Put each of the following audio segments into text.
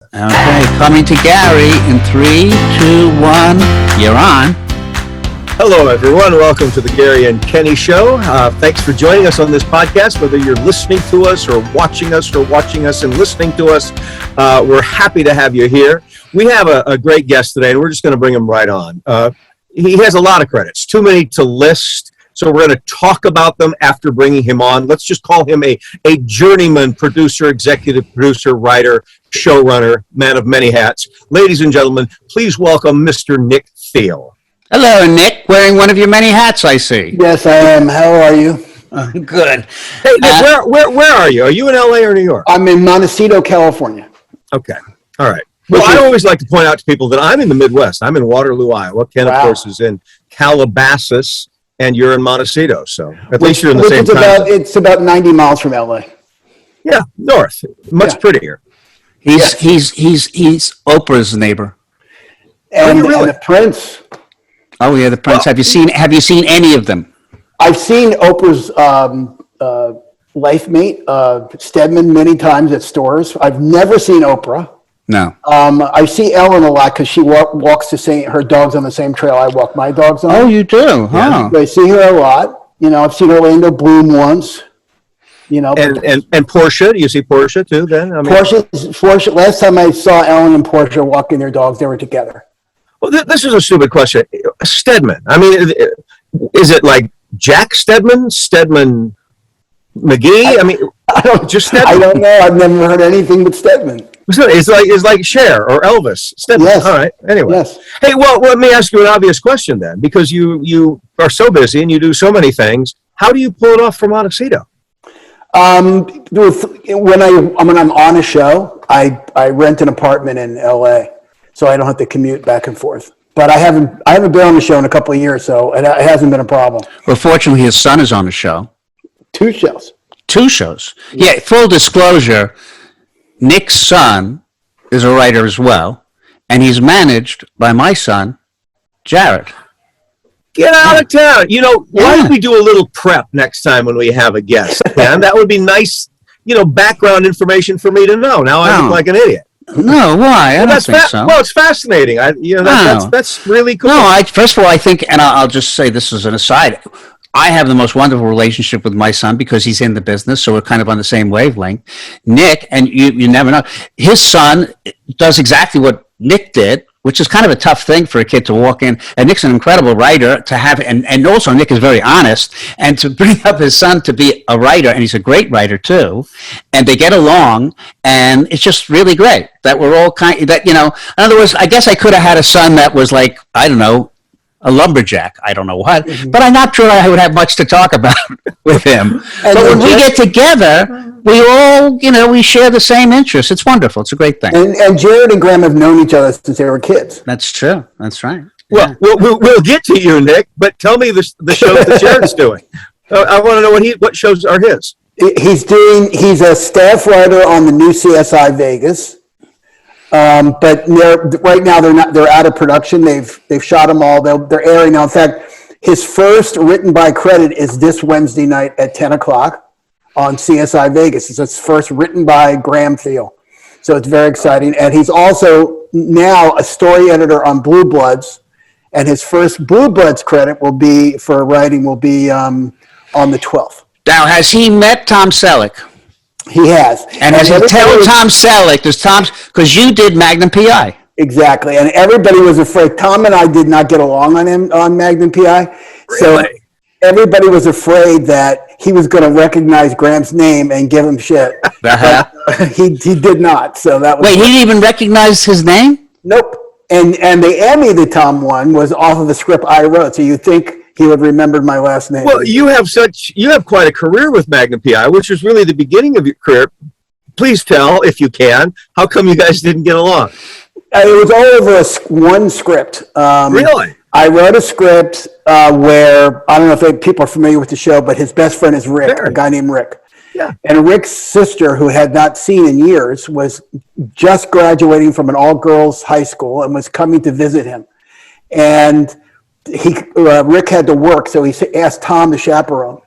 Okay, coming to Gary in 3, 2, 1. You're on. Hello, everyone. Welcome to the Gary and Kenny Show. Thanks for joining us on this podcast. Whether you're listening to us or watching us and listening to us, we're happy to have you here. We have a great guest today, and we're just going to bring him right on. He has a lot of credits, too many to list. So we're going to talk about them after bringing him on. Let's just call him a journeyman producer, executive producer, writer, showrunner, man of many hats. Ladies and gentlemen, please welcome Mr. Nick Thiel. Hello, Nick. Wearing one of your many hats, I see. Yes, I am. How are you? Good. Hey, Nick, where are you? Are you in L.A. or New York? I'm in Montecito, California. Okay. All right. Well, I always like to point out to people that I'm in the Midwest. I'm in Waterloo, Iowa. Ken, of course, is in Calabasas, and you're in Montecito. So at least you're in the same time. It's about 90 miles from L.A. Yeah, north. Much prettier. He's Oprah's neighbor. And, really? and the Prince. Oh yeah, the Prince. Have you seen any of them? I've seen Oprah's life mate, Stedman, many times at stores. I've never seen Oprah. No. I see Ellen a lot because she walks her dogs on the same trail I walk my dogs on. Oh, you do? Huh? I see her a lot. You know, I've seen Orlando Bloom once. You know, and Portia. Do you see Portia too? Then Portia. Last time I saw Ellen and Portia walking their dogs, they were together. Well, this is a stupid question. Stedman. I mean, is it like Jack Stedman, Stedman McGee? I mean, just Stedman. I don't know. I've never heard anything but Stedman. It's like Cher or Elvis. Stedman. Yes. All right. Anyway. Yes. Hey, well, let me ask you an obvious question then, because you are so busy and you do so many things. How do you pull it off from Montecito? When I'm on a show, I rent an apartment in LA, so I don't have to commute back and forth. But I haven't been on the show in a couple of years, so it hasn't been a problem. Well, fortunately, his son is on the show. 2 shows. 2 shows. Yeah. Full disclosure, Nick's son is a writer as well, and he's managed by my son, Jared. Get out of town. You know, why don't we do a little prep next time when we have a guest, man? That would be nice, background information for me to know. Now I look like an idiot. No, why? I don't think so. Well, it's fascinating. That's really cool. No, first of all, I think, and I'll just say this as an aside, I have the most wonderful relationship with my son because he's in the business, so we're kind of on the same wavelength. Nick, and you never know, his son does exactly what Nick did, which is kind of a tough thing for a kid to walk in. And Nick's an incredible writer to have, and also Nick is very honest, and to bring up his son to be a writer, and he's a great writer too, and they get along, and it's just really great that we're all in other words, I guess I could have had a son that was like, I don't know, a lumberjack, I don't know what, but I'm not sure I would have much to talk about with him. But when we get together, we all, we share the same interests. It's wonderful. It's a great thing. And Jared and Graham have known each other since they were kids. That's true. That's right. Well, we'll get to you, Nick, but tell me the shows that Jared's doing. I want to know what shows are his. He's a staff writer on the new CSI Vegas. But right now they're out of production. They've shot them all. They're airing now. In fact, his first written by credit is this Wednesday night at 10 o'clock on CSI Vegas. It's his first written by Graham Thiel. So it's very exciting. And he's also now a story editor on Blue Bloods. And his first Blue Bloods credit will be on the 12th. Now, has he met Tom Selleck? He has. And has he told Tom Selleck, because you did Magnum P.I. Exactly. And everybody was afraid. Tom and I did not get along on Magnum P.I. Really? So everybody was afraid that he was going to recognize Graham's name and give him shit. But he did not. So that was. Wait, he didn't even recognize his name? Nope. And the Emmy that Tom won was off of the script I wrote. So you think he would remember my last name. Well, you have quite a career with Magnum Pi, which was really the beginning of your career. Please tell, if you can, how come you guys didn't get along? It was all over one script. Really? I wrote a script where, I don't know if people are familiar with the show, but his best friend is Rick, a guy named Rick. Yeah. And Rick's sister, who had not seen in years, was just graduating from an all-girls high school and was coming to visit him. And Rick had to work, so he asked Tom to chaperone.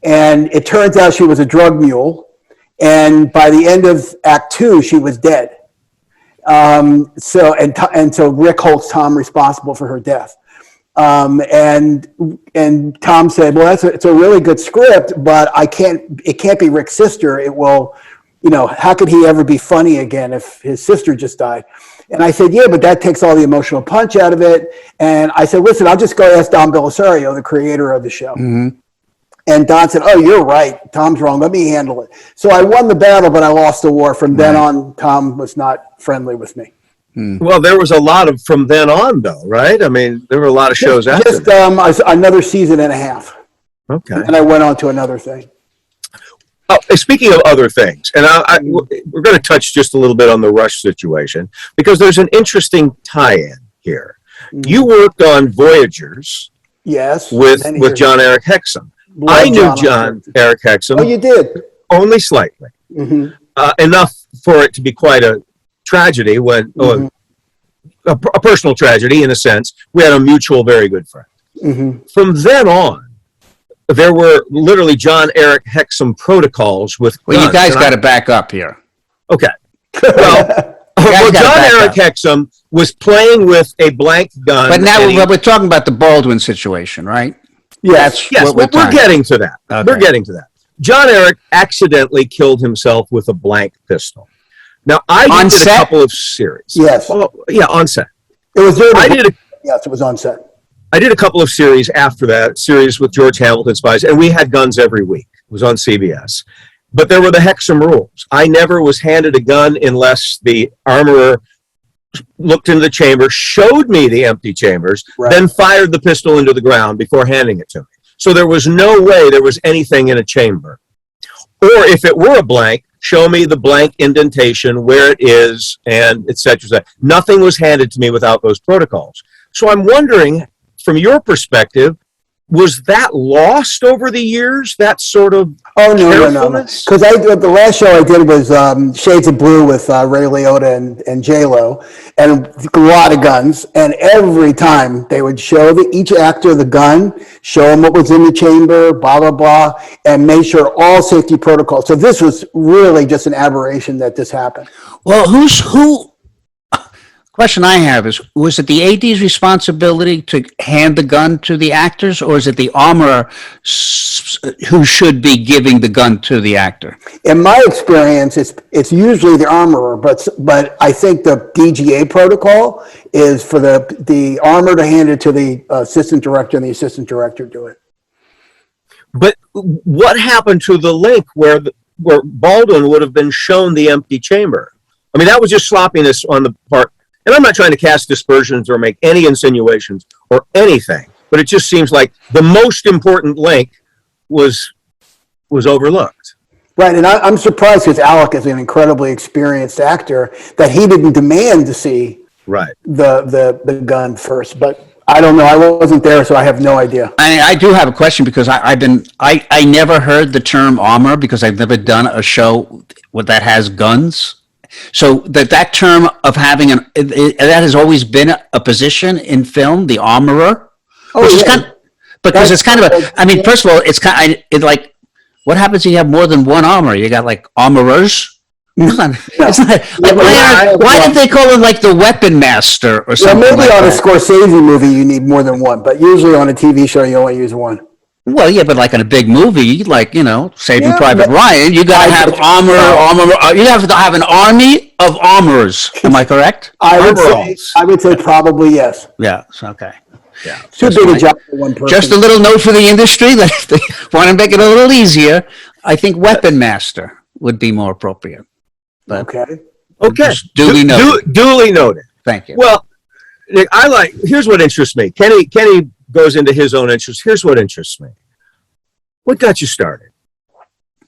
And it turns out she was a drug mule. And by the end of Act 2, she was dead. So Rick holds Tom responsible for her death. And Tom said, well, it's a really good script, but it can't be Rick's sister. It will, how could he ever be funny again if his sister just died? And I said, yeah, but that takes all the emotional punch out of it. And I said, listen, I'll just go ask Don Belisario, the creator of the show. Mm-hmm. And Don said, oh, you're right. Tom's wrong. Let me handle it. So I won the battle, but I lost the war. From then on, Tom was not friendly with me. Well, there was a lot of from then on, though, right? I mean, there were a lot of shows after that. Another season and a half. Okay. And I went on to another thing. Oh, speaking of other things, and we're going to touch just a little bit on the Rush situation, because there's an interesting tie-in here. Mm-hmm. You worked on Voyagers, yes, with John Eric Hexum. I knew John Eric Hexum. Oh, you did? Only slightly. Mm-hmm. Enough for it to be quite a tragedy, when a personal tragedy in a sense. We had a mutual, very good friend. Mm-hmm. From then on, there were literally John Eric Hexum protocols with. Well, you guys got to back up here. Okay. Well, John Eric Hexum was playing with a blank gun. But now we're talking about the Baldwin situation, right? Yes. We're getting to that. Okay. We're getting to that. John Eric accidentally killed himself with a blank pistol. Now, I did a couple of series. Yes. Well, yeah, on set. It was yes, it was on set. I did a couple of series after that, series with George Hamilton Spies, and we had guns every week. It was on CBS. But there were the Hexum rules. I never was handed a gun unless the armorer looked into the chamber, showed me the empty chambers, then fired the pistol into the ground before handing it to me. So there was no way there was anything in a chamber. Or if it were a blank, show me the blank indentation, where it is, and et cetera, et cetera. Nothing was handed to me without those protocols. So I'm wondering, from your perspective, was that lost over the years? That sort of no. Because the last show I did was Shades of Blue with Ray Liotta and J-Lo, and a lot of guns. And every time they would show each actor the gun, show them what was in the chamber, blah, blah, blah, and make sure all safety protocols. So this was really just an aberration that this happened. Well, question I have is, was it the AD's responsibility to hand the gun to the actors, or is it the armorer who should be giving the gun to the actor? In my experience, it's usually the armorer, but I think the DGA protocol is for the armorer to hand it to the assistant director, and the assistant director do it. But what happened to the link where Baldwin would have been shown the empty chamber? I mean, that was just sloppiness on the part. And I'm not trying to cast dispersions or make any insinuations or anything, but it just seems like the most important link was overlooked. Right, and I'm surprised, because Alec is an incredibly experienced actor, that he didn't demand to see the gun first. But I don't know. I wasn't there, so I have no idea. I do have a question, because I never heard the term armor, because I've never done a show that has guns. So that term of having that has always been a position in film, the armorer. Because it's kind of I mean, first of all, it's kind of like, what happens if you have more than one armorer? You got like armorers. It's not, why did they call him like the weapon master or something? Well, maybe on a Scorsese movie you need more than one, but usually on a TV show you only use one. Well, yeah, but like in a big movie, like, Saving Private Ryan, you got to have armor. You have to have an army of armorers. Am I correct? I would say probably yes. Yeah. Okay. Yeah. Too big a job for one person. Just a little note for the industry that if they want to make it a little easier, I think weapon master would be more appropriate. But okay. Duly noted. Duly noted. Thank you. Well, Nick, here's what interests me. Kenny goes into his own interests. Here's what interests me. What got you started?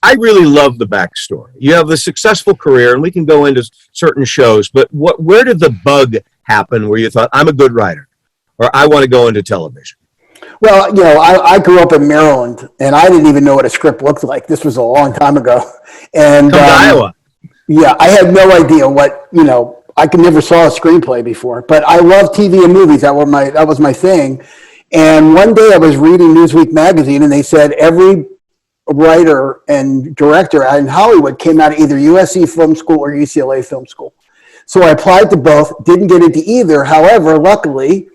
I really love the backstory. You have a successful career, and we can go into certain shows, but where did the bug happen where you thought, I'm a good writer, or I want to go into television? Well, I grew up in Maryland, and I didn't even know what a script looked like. This was a long time ago. And come to Iowa. Yeah, I had no idea I never saw a screenplay before, but I love TV and movies. That was my thing. And one day I was reading Newsweek magazine, and they said every writer and director in Hollywood came out of either USC Film School or UCLA Film School. So I applied to both, didn't get into either. However, luckily,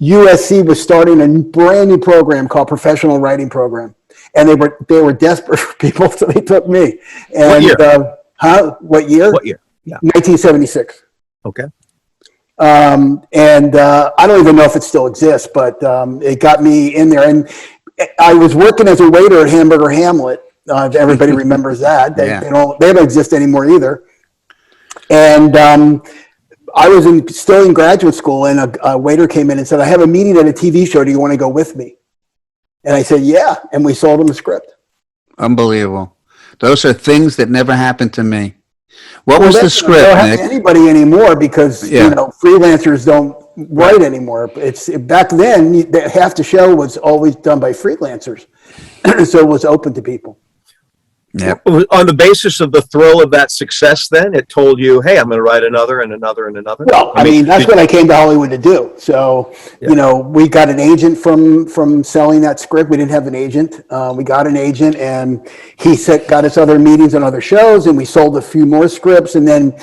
USC was starting a brand new program called Professional Writing Program. And they were desperate for people, so they took me. And, What year? What year? What year? Yeah. 1976. Okay. I don't even know if it still exists, but it got me in there. And I was working as a waiter at Hamburger Hamlet. If everybody remembers that. They don't exist anymore either. And I was still in graduate school, and a waiter came in and said, "I have a meeting at a TV show. Do you want to go with me?" And I said, "Yeah." And we sold him a script. Unbelievable. Those are things that never happened to me. What was the script, don't happen Nick? to anybody anymore because freelancers don't write anymore. It's back then. Half the show was always done by freelancers, so it was open to people. Yeah. On the basis of the thrill of that success, then it told you, "Hey, I'm going to write another and another and another." Well, I mean that's what I came to Hollywood to do. So, we got an agent from selling that script. We didn't have an agent. We got an agent, and he got us other meetings on other shows, and we sold a few more scripts. And then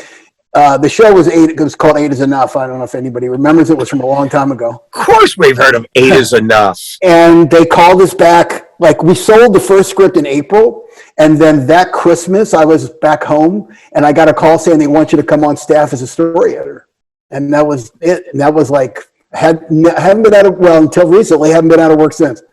the show was it was called Eight Is Enough. I don't know if anybody remembers. It was from a long time ago. Of course, we've heard of Eight Is Enough. And they called us back. Like, we sold the first script in April, and then that Christmas I was back home, and I got a call saying they want you to come on staff as a story editor. And that was it. And that was like, haven't been out of, well, until recently, haven't been out of work since.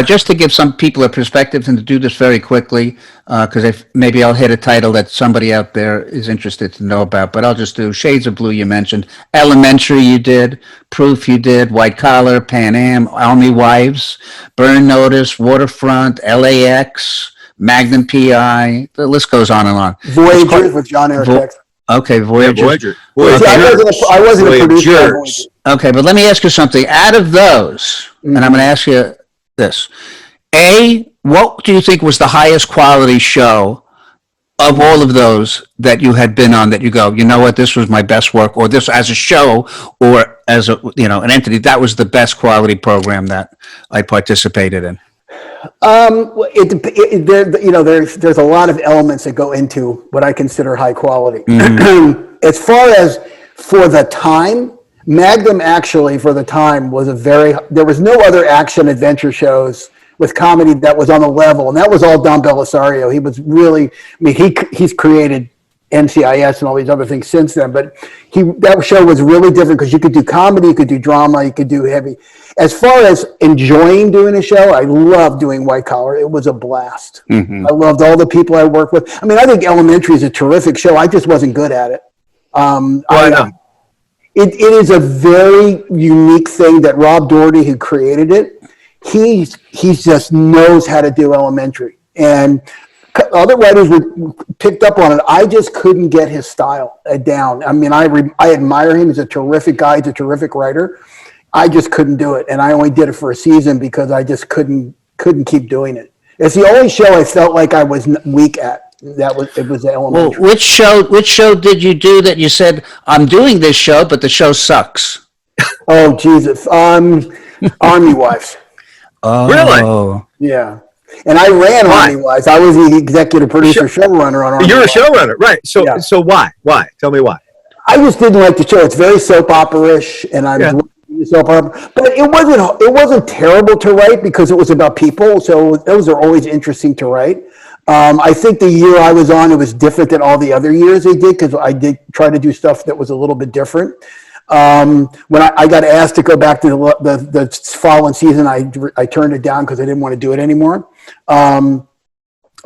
Just to give some people a perspective and to do this very quickly, because maybe I'll hit a title that somebody out there is interested to know about, but I'll just do Shades of Blue you mentioned, Elementary you did, Proof you did, White Collar, Pan Am, Army Wives, Burn Notice, Waterfront, LAX, Magnum P.I., the list goes on and on. Voyagers with John Eric. Okay, Voyagers. Voyager. I wasn't a producer on Voyagers. Okay, but let me ask you something. Out of those, and I'm going to ask you this. What do you think was the highest quality show of all of those that you had been on that you go, you know what, this was my best work, or this as a show or as a, an entity, that was the best quality program that I participated in? There's a lot of elements that go into what I consider high quality. As far as for the time, Magnum actually, for the time, was there was no other action adventure shows with comedy that was on the level, and that was all Don Belisario. He was really, he's created NCIS and all these other things since then, but that show was really different because you could do comedy, you could do drama, you could do heavy. As far as enjoying doing a show, I loved doing White Collar. It was a blast. I loved all the people I worked with. I think Elementary is a terrific show. I just wasn't good at it. Why not? It is a very unique thing that Rob Doherty, who created it, he just knows how to do Elementary. And other writers picked up on it. I just couldn't get his style down. I admire him. He's a terrific guy. He's a terrific writer. I just couldn't do it. And I only did it for a season because I just couldn't keep doing it. It's the only show I felt like I was weak at. It was Elementary. Well, which show did you do that you said, I'm doing this show, but the show sucks? Oh, Jesus. Army Wives. Oh. Really? Yeah. And I ran Army Wives. I was the executive producer, showrunner on Army Wives. You're a showrunner, right? So why? Why? Tell me why. I just didn't like the show. It's very soap opera-ish, and I was soap opera. But it wasn't terrible to write because it was about people. So those are always interesting to write. I think the year I was on, it was different than all the other years they did because I did try to do stuff that was a little bit different. When I got asked to go back to the following season, I turned it down because I didn't want to do it anymore.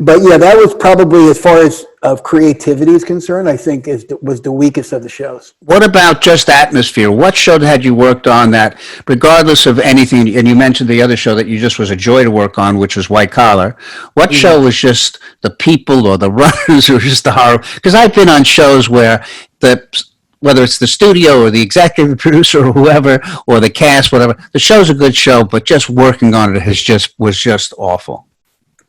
But yeah, that was probably, as far as of creativity is concerned, I think was the weakest of the shows. What about just atmosphere? What show had you worked on that, regardless of anything, and you mentioned the other show that you just was a joy to work on, which was White Collar. What show was just the people or the runners or just the horror? Because I've been on shows where whether it's the studio or the executive producer or whoever, or the cast, whatever, the show's a good show, but just working on it was just awful.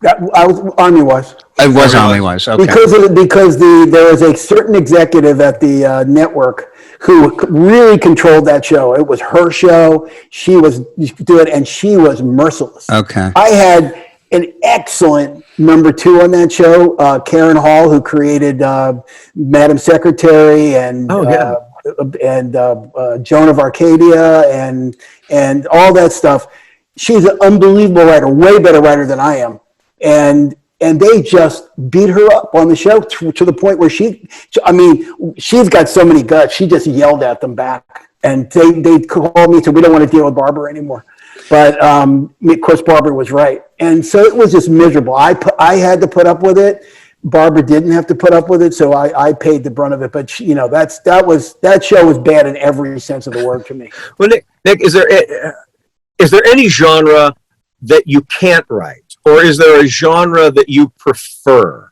I was Army Wives. It was Army Wives, okay. Because there was a certain executive at the network who really controlled that show. It was her show. She was doing it, and she was merciless. Okay. I had an excellent number 2 on that show, Karen Hall, who created Madam Secretary and Joan of Arcadia and all that stuff. She's an unbelievable writer, way better writer than I am, and they just beat her up on the show to the point where she's got so many guts. She just yelled at them back, and they called me and said, "We don't want to deal with Barbara anymore." But of course, Barbara was right, and so it was just miserable. I had to put up with it. Barbara didn't have to put up with it, so I paid the brunt of it. But that show was bad in every sense of the word to me. Well, Nick, is there any genre that you can't write, or is there a genre that you prefer?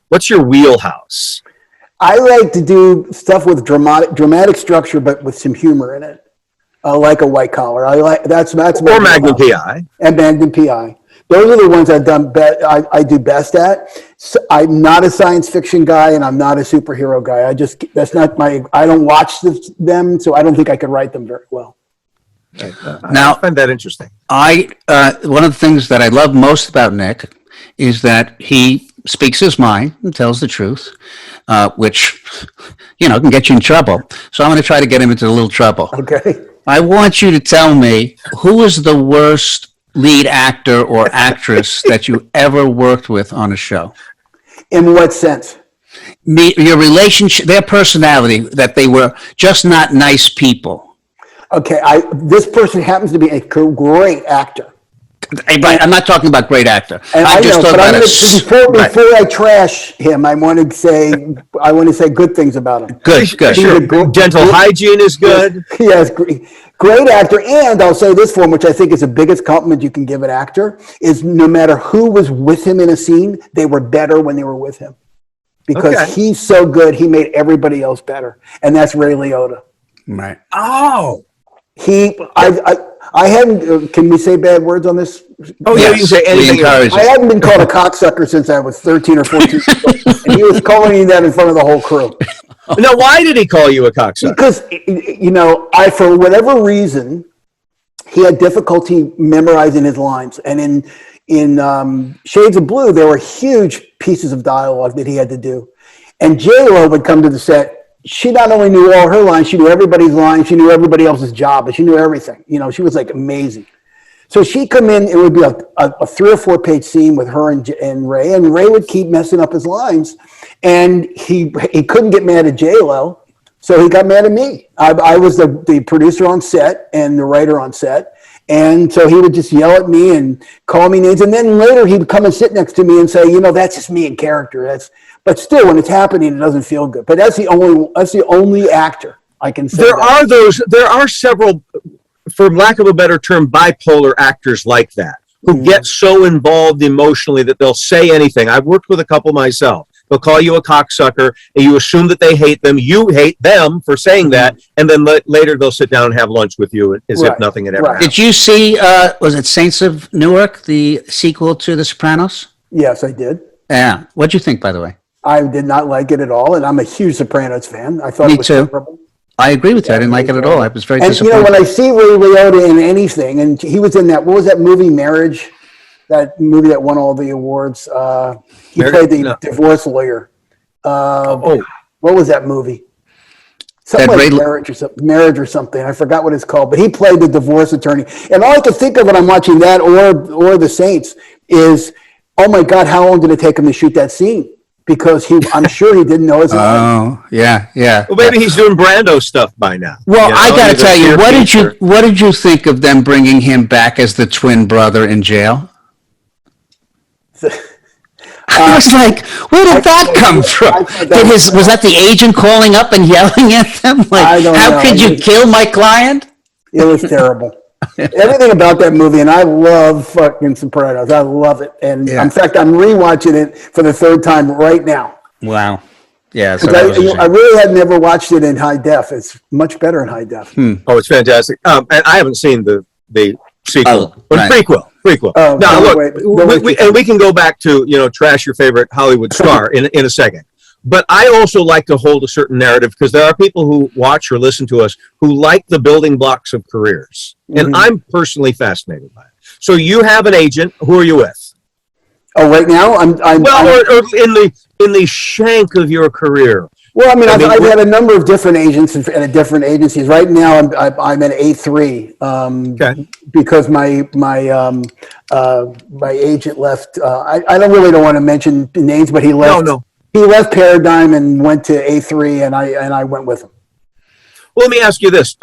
What's your wheelhouse? I like to do stuff with dramatic structure, but with some humor in it. Like a White Collar. That's or Magnum P.I. and Magnum P.I. Those are the ones I've done. I do best at. So I'm not a science fiction guy, and I'm not a superhero guy. That's not my. I don't watch them, so I don't think I could write them very well. Now, I find that interesting. One of the things that I love most about Nick is that he speaks his mind and tells the truth, which can get you in trouble. So I'm going to try to get him into a little trouble. Okay. I want you to tell me who is the worst lead actor or actress that you ever worked with on a show. In what sense? Your relationship, their personality, that they were just not nice people. Okay, this person happens to be a great actor. I'm not talking about great actor. And I know, but before I trash him, I want to say good things about him. Good. Sure. Dental hygiene is good. Yes, great actor. And I'll say this for him, which I think is the biggest compliment you can give an actor, is no matter who was with him in a scene, they were better when they were with him. Because he's so good, he made everybody else better. And that's Ray Liotta. Right. Oh. I hadn't. Can we say bad words on this? Oh yeah, you can say anything. I hadn't been called a cocksucker since I was 13 or 14, and he was calling me that in front of the whole crew. Now, why did he call you a cocksucker? Because for whatever reason, he had difficulty memorizing his lines, and in Shades of Blue, there were huge pieces of dialogue that he had to do, and J-Lo would come to the set. She not only knew all her lines, she knew everybody's lines, she knew everybody else's job, but she knew everything. She was like amazing. So she'd come in, it would be a 3 or 4 page scene with her and Ray would keep messing up his lines. And he couldn't get mad at J-Lo, so he got mad at me. I was the producer on set and the writer on set. And so he would just yell at me and call me names. And then later he would come and sit next to me and say, that's just me in character. But still, when it's happening, it doesn't feel good. But that's the only actor I can say. There are several, for lack of a better term, bipolar actors like that who get so involved emotionally that they'll say anything. I've worked with a couple myself. They'll call you a cocksucker, and you assume that they hate them. You hate them for saying that, and then later they'll sit down and have lunch with you as if nothing had ever happened. Did you see, was it Saints of Newark, the sequel to The Sopranos? Yes, I did. Yeah. What'd you think, by the way? I did not like it at all, and I'm a huge Sopranos fan. I thought it was terrible. I agree with you. I didn't like it at all. I was very disappointed. And when I see Ray Liotta in anything, and he was in that, what was that movie, Marriage? That movie that won all the awards. He played the divorce lawyer. What was that movie? Something like Marriage or something. I forgot what it's called, but he played the divorce attorney. And all I can think of when I'm watching that or The Saints is, oh my God, how long did it take him to shoot that scene? Because I'm sure he didn't know his line. Oh, yeah. Well, maybe he's doing Brando stuff by now. Well, I got to tell you, what did you think of them bringing him back as the twin brother in jail? I was like, where did that come from? Was that the agent calling up and yelling at them? Like, how could you kill my client? It was terrible. Everything about that movie, and I love fucking Sopranos. I love it. And in fact, I'm rewatching it for the 3rd time right now. Wow. Yeah. So I really had never watched it in high def. It's much better in high def. Oh, it's fantastic. And I haven't seen the sequel, but prequel. Oh, now, look, we can go back to, trash your favorite Hollywood star in a second. But I also like to hold a certain narrative because there are people who watch or listen to us who like the building blocks of careers. And I'm personally fascinated by it. So you have an agent. Who are you with? Oh, right now Or in the shank of your career. Well, I mean, I've had a number of different agents and different agencies. Right now, I'm at A3 because my agent left. I don't want to mention names, but he left. No. He left Paradigm and went to A3, and I went with him. Well, let me ask you this: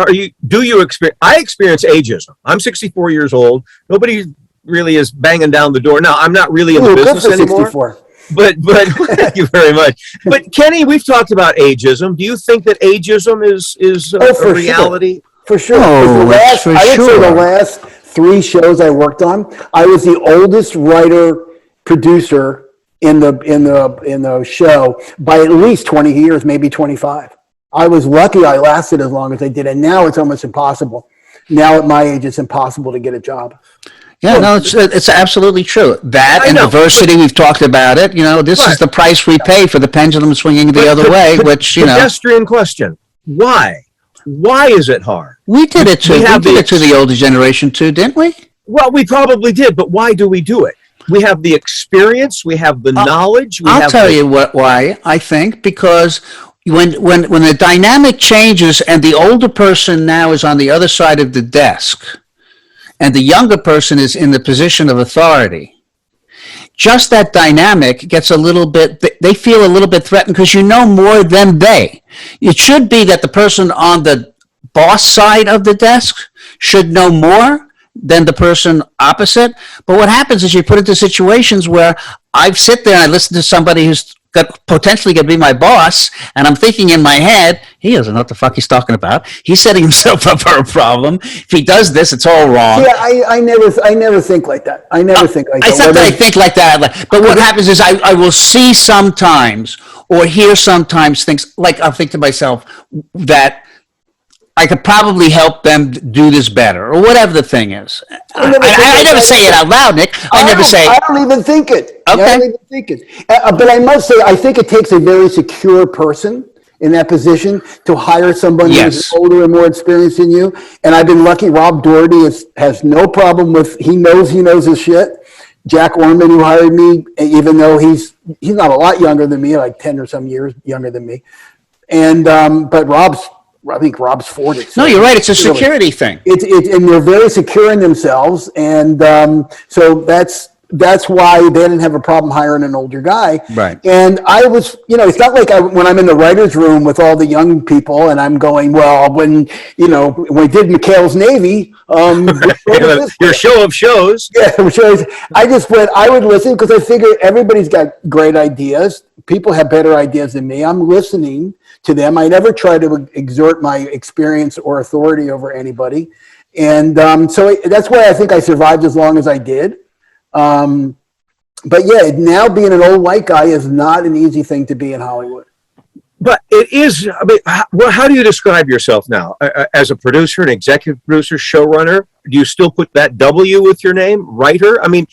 do you experience? I experience ageism. I'm 64 years old. Nobody really is banging down the door now. I'm not really in the business anymore. 64. But thank you very much. But Kenny, we've talked about ageism. Do you think that ageism is a reality? For sure. I would say the last 3 shows I worked on, I was the oldest writer producer in the show by at least 20 years, maybe 25. I was lucky I lasted as long as I did, and now it's almost impossible. Now at my age, it's impossible to get a job. Yeah, no, it's absolutely true. That and diversity, we've talked about it. This is the price we pay for the pendulum swinging the other way, which, Pedestrian question. Why? Why is it hard? We did it too. We did it to the older generation too, didn't we? Well, we probably did, but why do we do it? We have the experience, we have the knowledge. I'll tell you why, I think, because when the dynamic changes and the older person now is on the other side of the desk and the younger person is in the position of authority, just that dynamic gets they feel a little bit threatened because you know more than they. It should be that the person on the boss side of the desk should know more than the person opposite. But what happens is you put into situations where I sit there and I listen to somebody who's potentially going to be my boss, and I'm thinking in my head, he doesn't know what the fuck he's talking about. He's setting himself up for a problem. If he does this, it's all wrong. Yeah, I never think like that. I never think like that. It's not that I think like that. But what happens is I will see sometimes or hear sometimes things, like I'll think to myself that I could probably help them do this better, or whatever the thing is. I never say it out loud, Nick. I don't even think it. Okay. I don't even think it. But I must say, I think it takes a very secure person in that position to hire somebody who's older and more experienced than you. And I've been lucky. Rob Doherty has no problem with. He knows his shit. Jack Orman, who hired me, even though he's not a lot younger than me, like 10 or some years younger than me. And but I think Rob's 40. So no, you're right. It's a security thing. And they're very secure in themselves, and so that's why they didn't have a problem hiring an older guy. Right. And I was, it's not like when I'm in the writers' room with all the young people, and I'm going, well, when we did McHale's Navy, your show of shows. Yeah, shows. I would listen because I figure everybody's got great ideas. People have better ideas than me. I'm listening to them. I never try to exert my experience or authority over anybody. And so that's why I think I survived as long as I did. But yeah, now being an old white guy is not an easy thing to be in Hollywood. But it is. I mean, how do you describe yourself now? As a producer, an executive producer, showrunner? Do you still put that W with your name? Writer? I mean,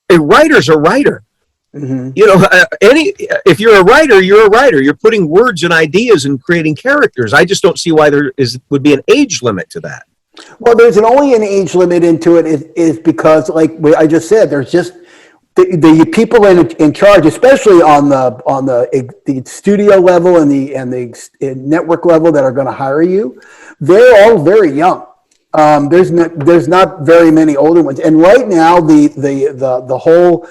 a writer's a writer. Mm-hmm. If you're a writer, you're a writer. You're putting words and ideas and creating characters. I just don't see why there would be an age limit to that. Well, there's only an age limit into it is because, like I just said, there's just the people in charge, especially on the studio level and the network level that are going to hire you. They're all very young. There's not very many older ones, and right now the whole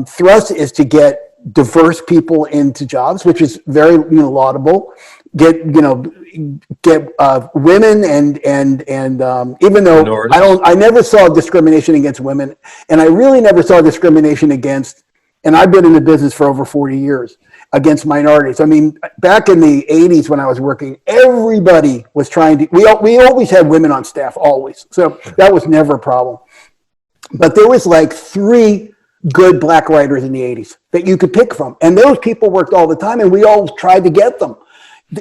thrust is to get diverse people into jobs, which is very laudable. Get women and even though minorities. I never saw discrimination against women, and I really never saw discrimination against. And I've been in the business for over 40 years against minorities. I mean, back in the 80s when I was working, everybody was trying to. We always had women on staff, always. So that was never a problem. But there was like 3 good black writers in the 80s that you could pick from. And those people worked all the time, and we all tried to get them.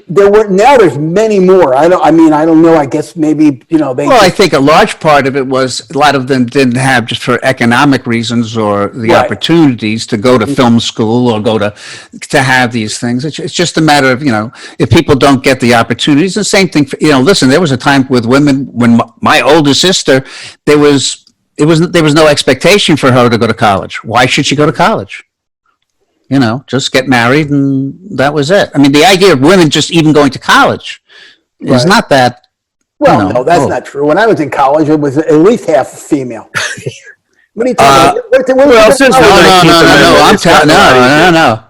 Now there's many more. I don't know. I guess maybe, I think a large part of it was a lot of them didn't have, just for economic reasons or the opportunities to go to film school or go to have these things. It's just a matter of, if people don't get the opportunities. The same thing, listen, there was a time with women when my older sister, there was there was no expectation for her to go to college. Why should she go to college? Just get married and that was it. I mean, the idea of women just even going to college is not that. Well, no, that's not true. When I was in college, it was at least half female. What are you talking about? Well, since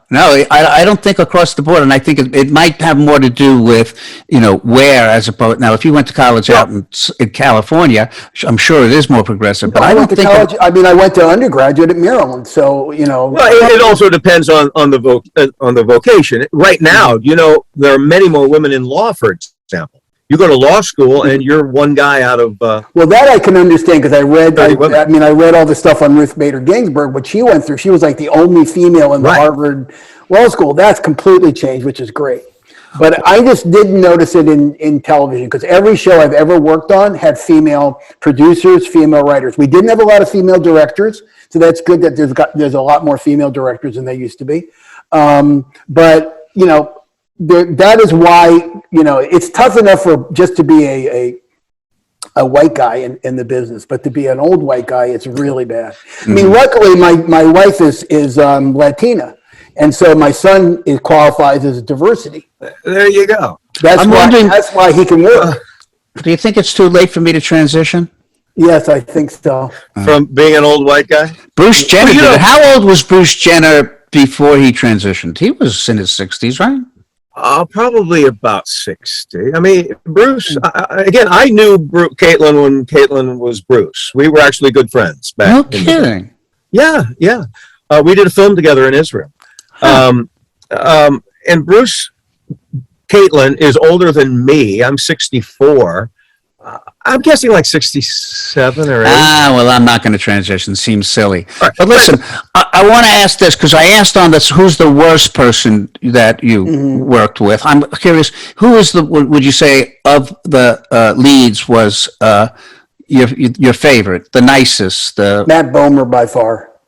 No, I don't think across the board, and I think it might have more to do with where, as opposed. Now, if you went to college out in California, I'm sure it is more progressive. But I don't think college. I went to undergraduate at Maryland, so Well, it also depends on the vocation. Right now, there are many more women in law, for example. You go to law school and you're one guy out of. Well, that I can understand because I read all the stuff on Ruth Bader Ginsburg, what she went through. She was like the only female in the Harvard Law School. That's completely changed, which is great. But I just didn't notice it in television because every show I've ever worked on had female producers, female writers. We didn't have a lot of female directors, so that's good that there's a lot more female directors than there used to be. But that is why it's tough enough for just to be a white guy in the business, but to be an old white guy, it's really bad. I mean, luckily my wife is Latina, and so my son qualifies as a diversity. There you go. That's why he can work. Do you think it's too late for me to transition? Yes, I think so. From being an old white guy, Bruce Jenner. How old was Bruce Jenner before he transitioned? He was in his 60s, right? Probably about 60. I mean, Bruce, again, I knew Caitlin when Caitlin was Bruce. We were actually good friends back. No kidding. Yeah. We did a film together in Israel. And Bruce, Caitlin is older than me. I'm 64. I'm guessing like 67 or 8. Well, I'm not going to transition. Seems silly. Right. But listen, I want to ask this because I asked on this, who's the worst person that you worked with? I'm curious, who is would you say, of the leads was your favorite, the nicest? Matt Bomer by far.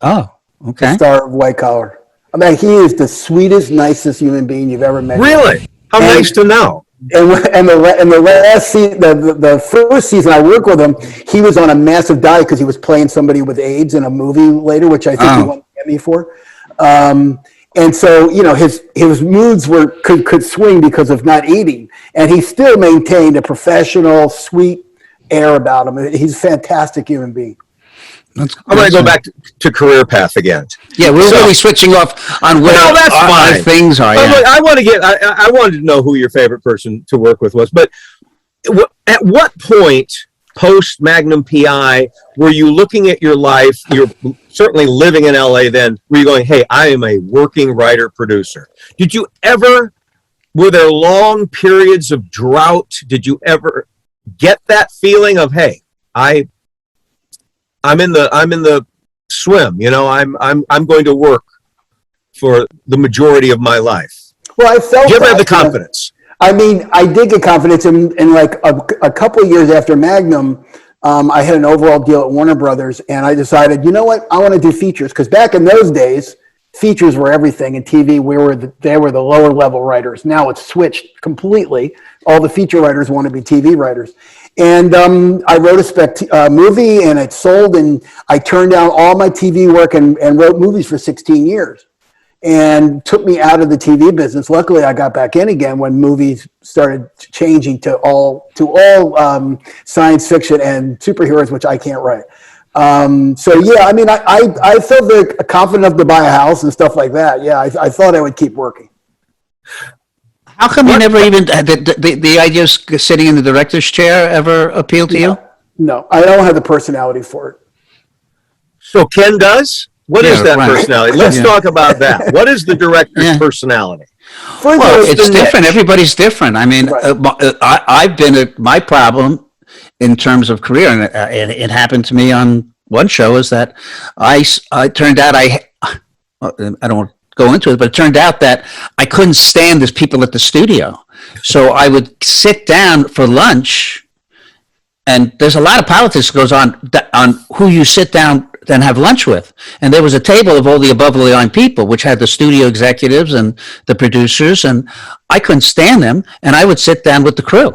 Oh, okay. The star of White Collar. I mean, he is the sweetest, nicest human being you've ever met. Really? How nice to know. And the last season, the first season I worked with him, he was on a massive diet because he was playing somebody with AIDS in a movie later, which I think he won the Emmy for. And so his moods could swing because of not eating, and he still maintained a professional, sweet air about him. He's a fantastic human being. I'm going to go back to career path again. Yeah, we're really switching off on where our things are. Yeah. I wanted to know who your favorite person to work with was. But at what point post Magnum P.I. were you looking at your life? You're certainly living in LA then. Were you going, hey, I am a working writer producer? Did you ever? Were there long periods of drought? Did you ever get that feeling of, hey, I'm in the swim, I'm going to work for the majority of my life. Well, I felt. Did you ever have the confidence? I mean, I did get confidence in like a couple of years after Magnum. I had an overall deal at Warner Brothers, and I decided, you know what, I want to do features because back in those days, features were everything. In TV, they were the lower level writers. Now it's switched completely. All the feature writers want to be TV writers. And I wrote a spec movie, and it sold, and I turned down all my TV work and wrote movies for 16 years. And took me out of the TV business. Luckily, I got back in again when movies started changing to all science fiction and superheroes, which I can't write. So yeah, I mean, I felt very confident enough to buy a house and stuff like that. Yeah, I thought I would keep working. How come you never even the idea of sitting in the director's chair ever appealed to you? No, I don't have the personality for it. So Ken does? What is that personality? Let's talk about that. What is the director's personality? Well, it's different. Everybody's different. I mean, I've been at my problem in terms of career, and it happened to me on one show, is that I turned out I don't want to go into it, but it turned out that I couldn't stand these people at the studio. So I would sit down for lunch, and there's a lot of politics that goes on who you sit down and have lunch with. And there was a table of all the above the line people, which had the studio executives and the producers, and I couldn't stand them. And I would sit down with the crew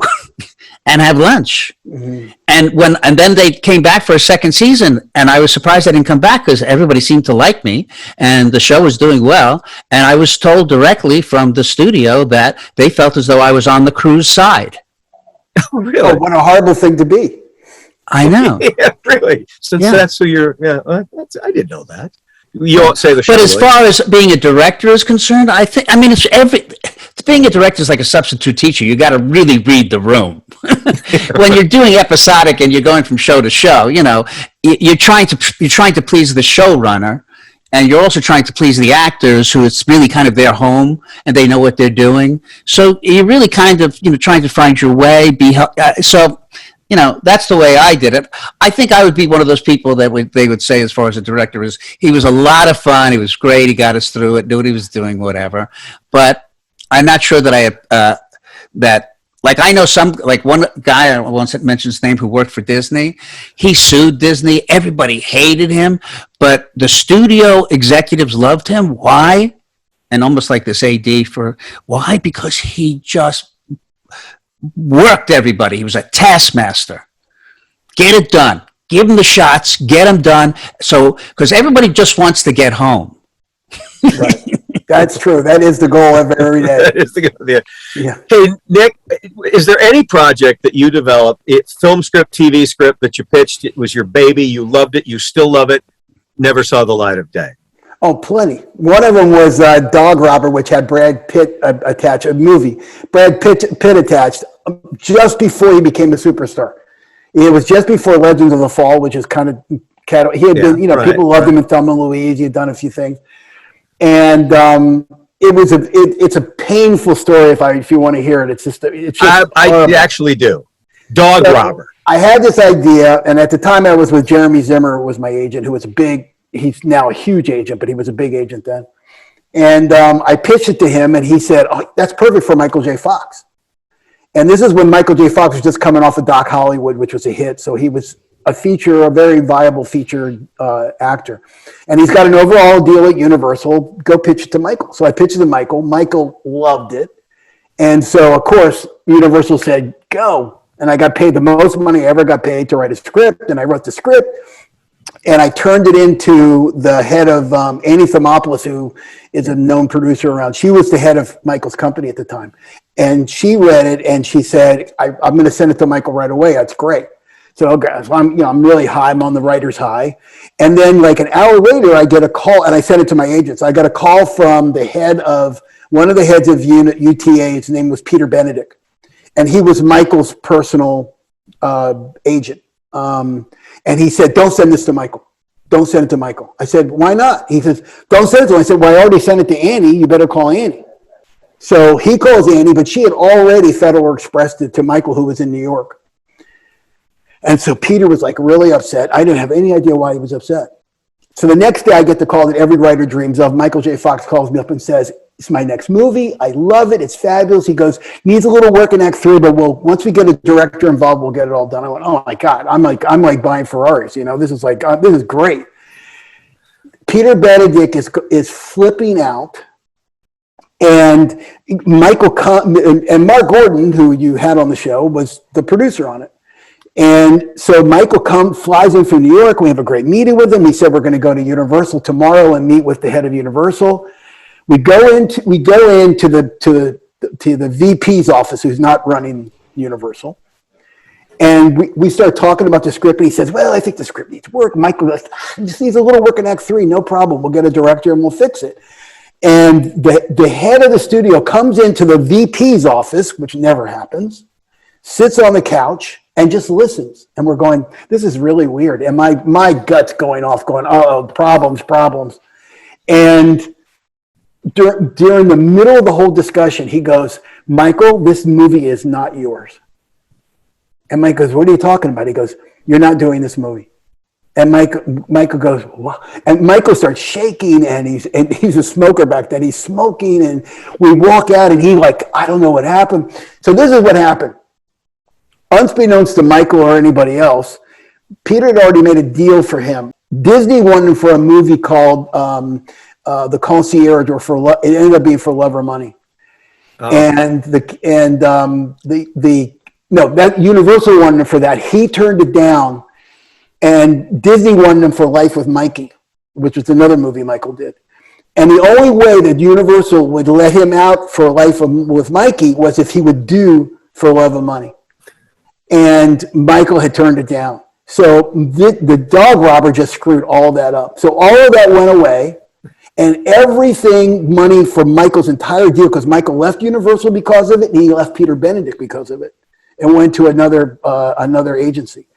and have lunch. Mm-hmm. And then they came back for a second season, and I was surprised they didn't come back because everybody seemed to like me and the show was doing well. And I was told directly from the studio that they felt as though I was on the crew's side. Oh, really? Oh, what a horrible thing to be. I know. Yeah, really. Since that's who you're, I didn't know that. You won't say the show. But as far as being a director is concerned, being a director is like a substitute teacher. You got to really read the room. When you're doing episodic and you're going from show to show, you're trying to please the showrunner, and you're also trying to please the actors, who it's really kind of their home and they know what they're doing. So you're really kind of trying to find your way. That's the way I did it. I think I would be one of those people that they would say, as far as a director, is he was a lot of fun. He was great. He got us through it, knew what he was doing, whatever. But I'm not sure that I know one guy, I won't mention his name, who worked for Disney. He sued Disney. Everybody hated him, but the studio executives loved him. Why? And almost like this AD why? Because he just worked everybody. He was a taskmaster. Get it done. Give them the shots. Get them done. So, because everybody just wants to get home. Right. That's true. That is the goal of every day. That is the goal. Yeah. Hey, Nick, is there any project that you developed, film script, TV script, that you pitched, it was your baby, you loved it, you still love it, never saw the light of day? Oh, plenty. One of them was Dog Robber, which had Brad Pitt attached, a movie. Brad Pitt attached just before he became a superstar. It was just before Legends of the Fall, which is kind of, he had been, people loved him in Thelma and Louise. He had done a few things. And it's a painful story if you want to hear it. It's just I actually do. Dog Robber. I had this idea, and at the time I was with Jeremy Zimmer, was my agent, who was he's now a huge agent, but he was a big agent then. And I pitched it to him, and he said, "Oh, that's perfect for Michael J. Fox." And this is when Michael J. Fox was just coming off of Doc Hollywood, which was a hit. So he was a very viable feature actor. And he's got an overall deal at Universal. Go pitch it to Michael. So I pitched it to Michael. Michael loved it. And so, of course, Universal said, go. And I got paid the most money I ever got paid to write a script. And I wrote the script. And I turned it into the head of Annie Thermopoulos, who is a known producer around. She was the head of Michael's company at the time. And she read it, and she said, I'm going to send it to Michael right away. That's great. So, okay, so I'm really high. I'm on the writer's high. And then like an hour later, I get a call, and I sent it to my agents. I got a call from one of the heads of UTA. His name was Peter Benedict. And he was Michael's personal agent. And he said, don't send this to Michael. Don't send it to Michael. I said, why not? He says, don't send it to him. I said, well, I already sent it to Annie. You better call Annie. So he calls Annie, but she had already Federal Expressed it to Michael, who was in New York. And so Peter was like really upset. I didn't have any idea why he was upset. So the next day I get the call that every writer dreams of. Michael J. Fox calls me up and says, it's my next movie. I love it. It's fabulous. He goes, needs a little work in Act 3, but once we get a director involved, we'll get it all done. I went, oh my God, I'm like buying Ferraris. This is great. Peter Benedict is flipping out. And Mark Gordon, who you had on the show, was the producer on it. And so Michael flies in from New York. We have a great meeting with him. He said, we're going to go to Universal tomorrow and meet with the head of Universal. We go into the VP's office, who's not running Universal. And we start talking about the script, and he says, well, I think the script needs work. Michael goes, just needs a little work in Act 3, no problem. We'll get a director and we'll fix it. And the head of the studio comes into the VP's office, which never happens, sits on the couch, and just listens. And we're going, this is really weird. And my gut's going off, going, oh, problems. And during the middle of the whole discussion, he goes, Michael, this movie is not yours. And Mike goes, what are you talking about? He goes, you're not doing this movie. And Michael goes, what? And Michael starts shaking, and he's a smoker back then. He's smoking, and we walk out, and I don't know what happened. So this is what happened. Unbeknownst to Michael or anybody else, Peter had already made a deal for him Disney wanted him for a movie called The Concierge, or it ended up being For Love or Money. And that Universal wanted him for that. He turned it down, and Disney wanted him for Life with Mikey, which was another movie Michael did. And the only way that Universal would let him out for Life with Mikey was if he would do For Love of Money. And Michael had turned it down. So the dog robber just screwed all that up. So all of that went away. And everything, money for Michael's entire deal, because Michael left Universal because of it, and he left Peter Benedict because of it, and went to another agency.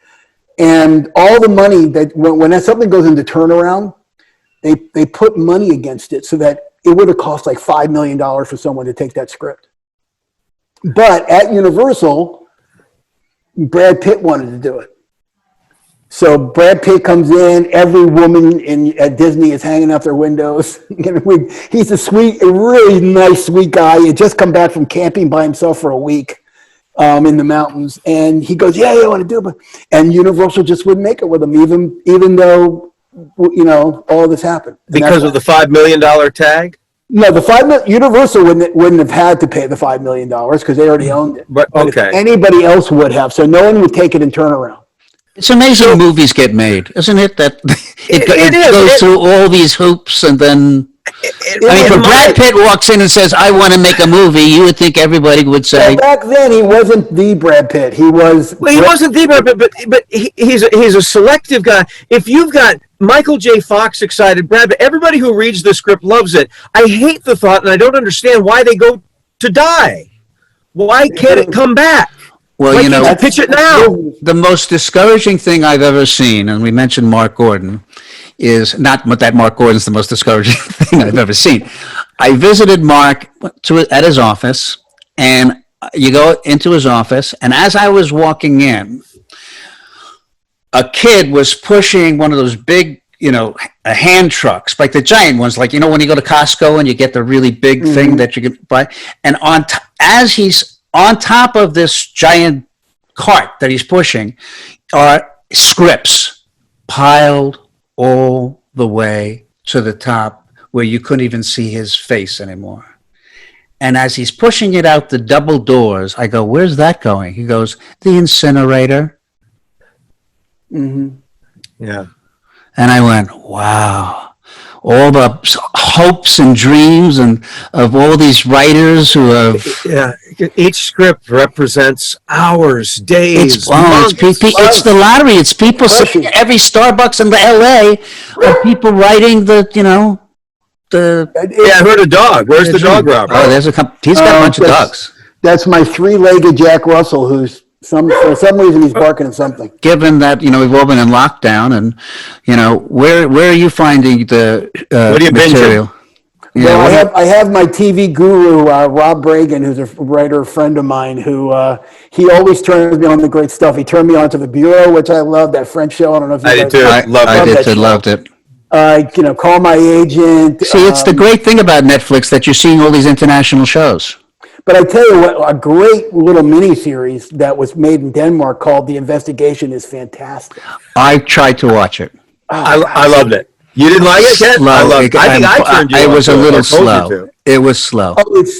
And all the money that, when something goes into turnaround, they put money against it so that it would have cost like $5 million for someone to take that script. But at Universal, Brad Pitt wanted to do it. So Brad Pitt comes in, every woman at Disney is hanging out their windows. He's a really nice, sweet guy. He had just come back from camping by himself for a week in the mountains. And he goes, yeah, I want to do it. And Universal just wouldn't make it with him, even though, all this happened. Because of the $5 million tag? No, Universal wouldn't have had to pay the $5 million because they already owned it. But okay. Anybody else would have. So no one would take it and turn around. It's amazing movies get made, isn't it? That it goes through all these hoops, and then when Brad Pitt walks in and says, "I want to make a movie," you would think everybody would say. Well, back then, he wasn't the Brad Pitt. He was. Well, he wasn't the Brad Pitt, but he's a selective guy. If you've got Michael J. Fox excited, Brad Pitt, everybody who reads the script loves it. I hate the thought, and I don't understand why they go to die. Why can't it come back? Well, pitch it now. The most discouraging thing I've ever seen, and we mentioned Mark Gordon, is not that Mark Gordon's the most discouraging thing I've ever seen. I visited Mark at his office, and you go into his office, and as I was walking in, a kid was pushing one of those big, hand trucks, like the giant ones, like, when you go to Costco and you get the really big thing that you can buy. And as he's on top of this giant cart that he's pushing are scripts piled all the way to the top where you couldn't even see his face anymore. And as he's pushing it out the double doors, I go, "Where's that going?" He goes, "The incinerator." Mm-hmm. Yeah. And I went, wow. All the hopes and dreams and of all these writers who have. Yeah, each script represents hours, days. It's the lottery. It's people sitting at every Starbucks in the LA of people writing the. I heard a dog. Where's the dog robber? Oh, there's he's got a bunch of dogs. That's my three-legged Jack Russell, who's for some reason he's barking at something. Given that we've all been in lockdown, and where are you finding the what are you material? Well, I have my TV guru Rob Bragan, who's a writer friend of mine, who he always turns me on the great stuff. He turned me on to The Bureau, which I love, that French show. I don't know if you I guys did too. loved it. Call My Agent. See, it's the great thing about Netflix that you're seeing all these international shows. But I tell you what, a great little mini-series that was made in Denmark called The Investigation is fantastic. I tried to watch it. I loved it. You didn't like it, Ken? I loved it. I think I turned you on. It was a little slow. It was slow.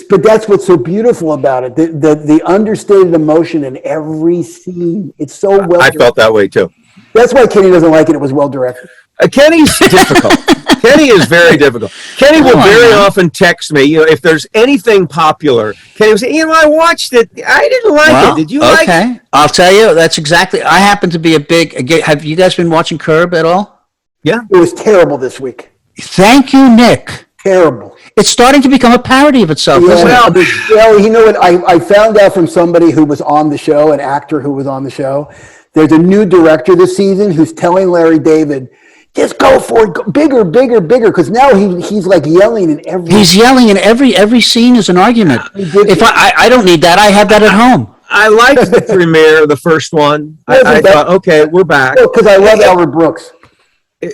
But that's what's so beautiful about it. The understated emotion in every scene. It's so well directed. I felt that way too. That's why Kenny doesn't like it. It was well directed. Kenny's difficult. Kenny is very difficult. Kenny will very often text me, if there's anything popular. Kenny will say, I watched it. I didn't like it. Did you like it? Okay. I'll tell you, that's exactly. I happen to be have you guys been watching Curb at all? Yeah. It was terrible this week. Thank you, Nick. Terrible. It's starting to become a parody of itself, isn't it? Well, you know what? I found out from somebody who was on the show, an actor who was on the show. There's a new director this season who's telling Larry David, just go for it, go bigger, because now he's like yelling in every. He's yelling in every scene is an argument. If I don't need that, I have that at home. I liked the premiere, the first one. I thought, okay, we're back. Because I love Albert Brooks.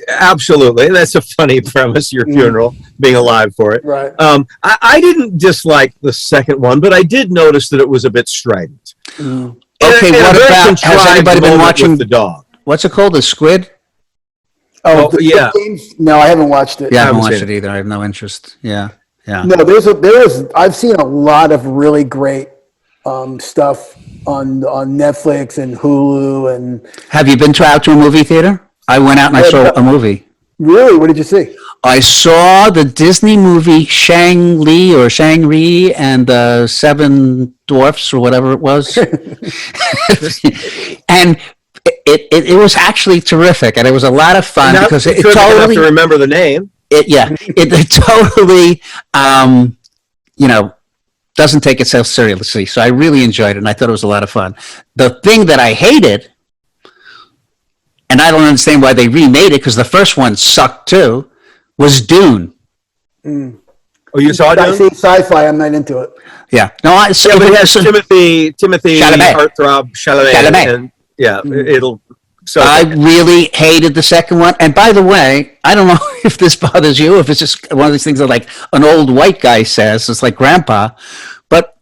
Absolutely, that's a funny premise. Your funeral, being alive for it. Right. I didn't dislike the second one, but I did notice that it was a bit strident. Okay, what about? Has anybody been watching the dog? What's it called? The Squid? Oh, Oh, yeah. Games? No, I haven't watched it. Yeah, I I haven't haven't watched seen it either. I have no interest. Yeah. No, I've seen a lot of really great stuff on Netflix and Hulu and. Have you been out to a movie theater? I went out and I saw a movie. Really? What did you see? I saw the Disney movie Shang-Ri and the Seven Dwarfs or whatever it was. And it was actually terrific, and it was a lot of fun because it totally have to remember the name. It totally doesn't take itself seriously. So I really enjoyed it, and I thought it was a lot of fun. The thing that I hated, and I don't understand why they remade it because the first one sucked too, was Dune. Oh, you saw I Dune? see sci-fi. I'm not into it. Yeah, no, But it has Timothy Chalamet. Heartthrob Chalamet. And it'll. So I really hated the second one. And by the way, I don't know if this bothers you, if it's just one of these things that like an old white guy says, it's like grandpa, but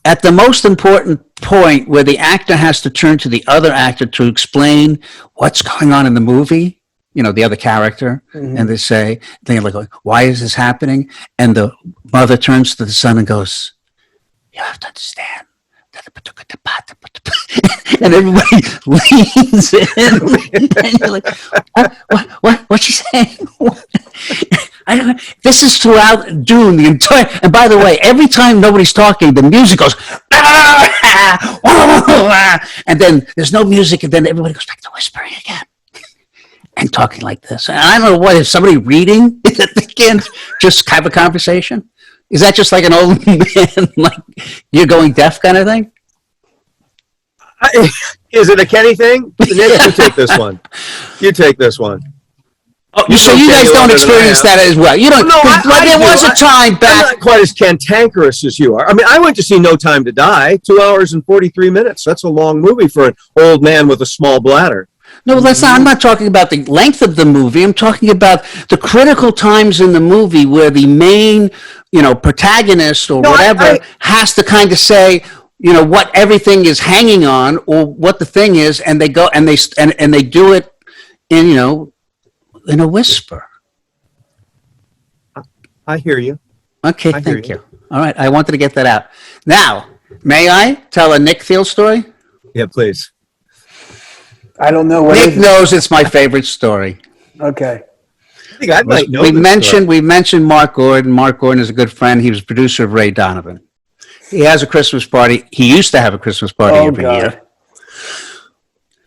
at the most important point where the actor has to turn to the other actor to explain what's going on in the movie, the other character, and they're like, why is this happening? And the mother turns to the son and goes, you have to understand. And everybody leans in, and you're like, what's she saying? I don't know. This is throughout Dune, the entire. And by the way, every time nobody's talking, the music goes, and then there's no music, and then everybody goes back to whispering again and talking like this. And I don't know what is somebody reading that they can't just have a conversation. Is that just like an old man, like you're going deaf kind of thing? Is it a Kenny thing? Nick, you take this one. You take this one. Oh, so you guys don't experience that as well. You don't. No, there was a time back. I'm not quite as cantankerous as you are. I mean, I went to see No Time to Die, 2 hours and 43 minutes. That's a long movie for an old man with a small bladder. No, I'm not talking about the length of the movie. I'm talking about the critical times in the movie where the main, protagonist or whatever has to kind of say, what everything is hanging on or what the thing is, and they go and they do it in, in a whisper. I hear you. Okay, thank you. All right, I wanted to get that out. Now, may I tell a Nick Thiel story? Yeah, please. I don't know. Nick knows it's my favorite story. Okay. I think I might know. We mentioned Mark Gordon. Mark Gordon is a good friend. He was producer of Ray Donovan. He has a Christmas party. He used to have a Christmas party every year.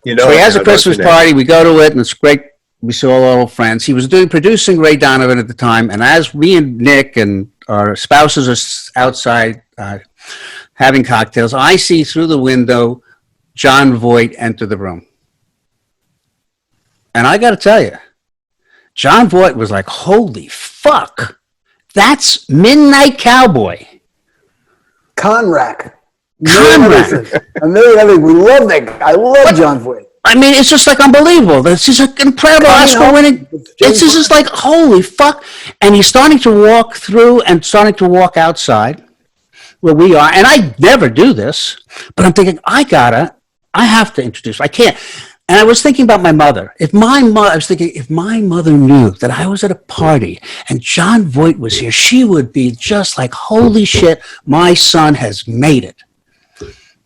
So he has a Christmas party. We go to it, and it's great. We saw all our old friends. He was producing Ray Donovan at the time, and as me and Nick and our spouses are outside having cocktails, I see through the window John Voight enter the room. And I got to tell you, John Voight was like, holy fuck, that's Midnight Cowboy. Conrack. A million other. We love that guy. I love John Voight. I mean, it's just like unbelievable. This is an incredible Oscar winning. It's just like, holy fuck. And he's starting to walk through and starting to walk outside where we are. And I never do this, but I'm thinking, I have to introduce. I can't. And I was thinking about my mother. If my mother knew that I was at a party and John Voight was here, she would be just like, holy shit, my son has made it.